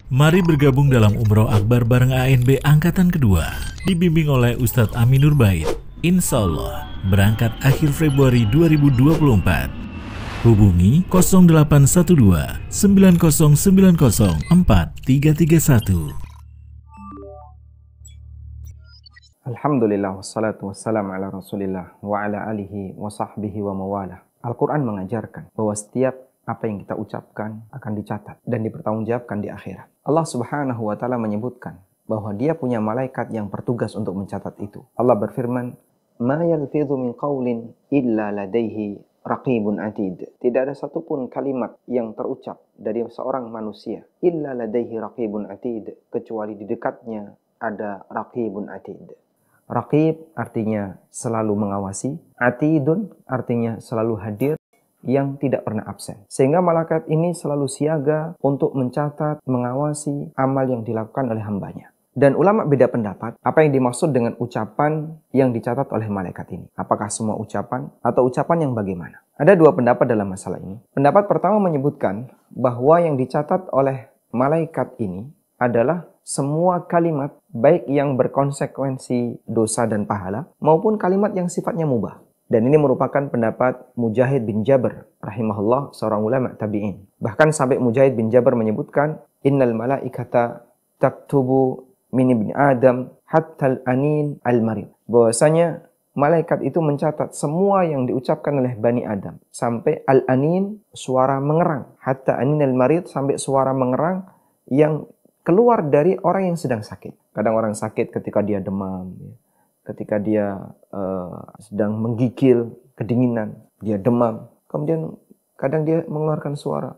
Mari bergabung dalam Umroh Akbar bareng ANB Angkatan Kedua. Dibimbing oleh Ustadz Aminur Bait. Insya Allah, berangkat akhir Februari 2024. Hubungi 0812 9090 4331. Alhamdulillah wassalatu wassalamu ala rasulillah wa ala alihi wa sahbihi wa mawalah. Al-Quran mengajarkan bahwa setiap apa yang kita ucapkan akan dicatat dan dipertanggungjawabkan di akhirat. Allah Subhanahu wa taala menyebutkan bahwa Dia punya malaikat yang bertugas untuk mencatat itu. Allah berfirman, "Ma yalfidhu min qaulin illa ladaihi raqibun atid." Tidak ada satupun kalimat yang terucap dari seorang manusia illa ladaihi raqibun atid, kecuali di dekatnya ada raqibun atid. Raqib artinya selalu mengawasi, atidun artinya selalu hadir, yang tidak pernah absen. Sehingga malaikat ini selalu siaga untuk mencatat, mengawasi amal yang dilakukan oleh hambanya. Dan ulama beda pendapat apa yang dimaksud dengan ucapan yang dicatat oleh malaikat ini. Apakah semua ucapan atau ucapan yang bagaimana? Ada dua pendapat dalam masalah ini. Pendapat pertama menyebutkan bahwa yang dicatat oleh malaikat ini adalah semua kalimat baik yang berkonsekuensi dosa dan pahala maupun kalimat yang sifatnya mubah. Dan ini merupakan pendapat Mujahid bin Jabr rahimahullah, seorang ulama tabi'in. Bahkan sampai Mujahid bin Jabr menyebutkan, innal malaikata taktubu min ibni Adam hatta al-anin al-marid. Bahwasanya malaikat itu mencatat semua yang diucapkan oleh Bani Adam. Sampai al-anin, suara mengerang. Hatta anin al-marid, sampai suara mengerang yang keluar dari orang yang sedang sakit. Kadang orang sakit ketika dia demam, ketika dia sedang menggigil, kedinginan, dia demam. Kemudian kadang dia mengeluarkan suara.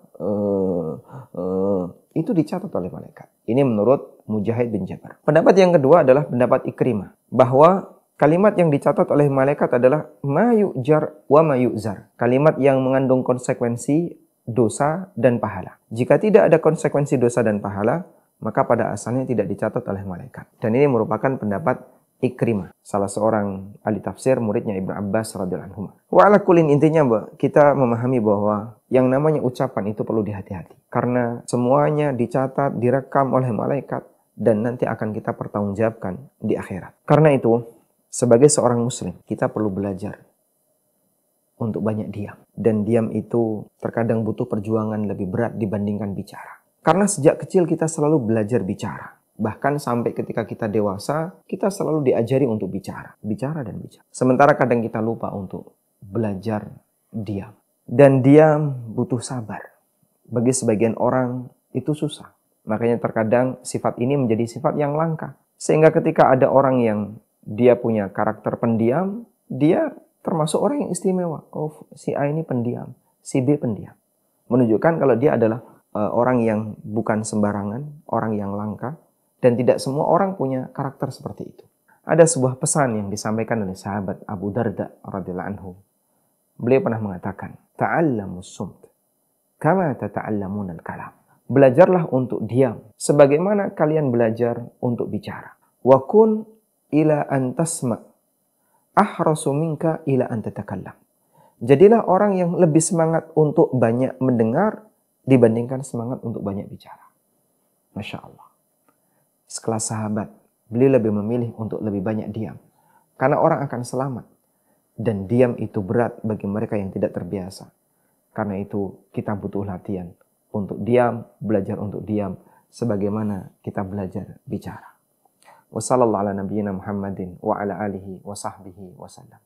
Itu dicatat oleh malaikat. Ini menurut Mujahid bin Jabr. Pendapat yang kedua adalah pendapat Ikrimah. Bahwa kalimat yang dicatat oleh malaikat adalah ma yu'jar wa ma yu'zar. Kalimat yang mengandung konsekuensi dosa dan pahala. Jika tidak ada konsekuensi dosa dan pahala, maka pada asalnya tidak dicatat oleh malaikat. Dan ini merupakan pendapat Ikrimah, salah seorang ahli tafsir, muridnya Ibnu Abbas radhiyallahu anhu. Wa ala kullin, intinya kita memahami bahwa yang namanya ucapan itu perlu dihati-hati. Karena semuanya dicatat, direkam oleh malaikat dan nanti akan kita pertanggungjawabkan di akhirat. Karena itu, sebagai seorang muslim, kita perlu belajar untuk banyak diam. Dan diam itu terkadang butuh perjuangan lebih berat dibandingkan bicara. Karena sejak kecil kita selalu belajar bicara. Bahkan sampai ketika kita dewasa, kita selalu diajari untuk bicara. Bicara dan bicara. Sementara kadang kita lupa untuk belajar diam. Dan diam butuh sabar. Bagi sebagian orang itu susah. Makanya terkadang sifat ini menjadi sifat yang langka. Sehingga ketika ada orang yang dia punya karakter pendiam, dia termasuk orang yang istimewa. Oh, si A ini pendiam, si B pendiam. Menunjukkan kalau dia adalah orang yang bukan sembarangan, orang yang langka. Dan tidak semua orang punya karakter seperti itu. Ada sebuah pesan yang disampaikan oleh sahabat Abu Darda radhiyallahu anhu. Beliau pernah mengatakan, "Ta'allamus sumt kama tata'allamun al-kalam." Belajarlah untuk diam sebagaimana kalian belajar untuk bicara. Wa kun ila an tasma' ahrasu minka ila an tatakallam. Jadilah orang yang lebih semangat untuk banyak mendengar dibandingkan semangat untuk banyak bicara. Masya Allah. Sekelas sahabat, beliau lebih memilih untuk lebih banyak diam. Karena orang akan selamat. Dan diam itu berat bagi mereka yang tidak terbiasa. Karena itu kita butuh latihan untuk diam, belajar untuk diam. Sebagaimana kita belajar bicara. Wassallallahu ala nabiyyina Muhammadin wa ala alihi wa sahbihi wa sallam.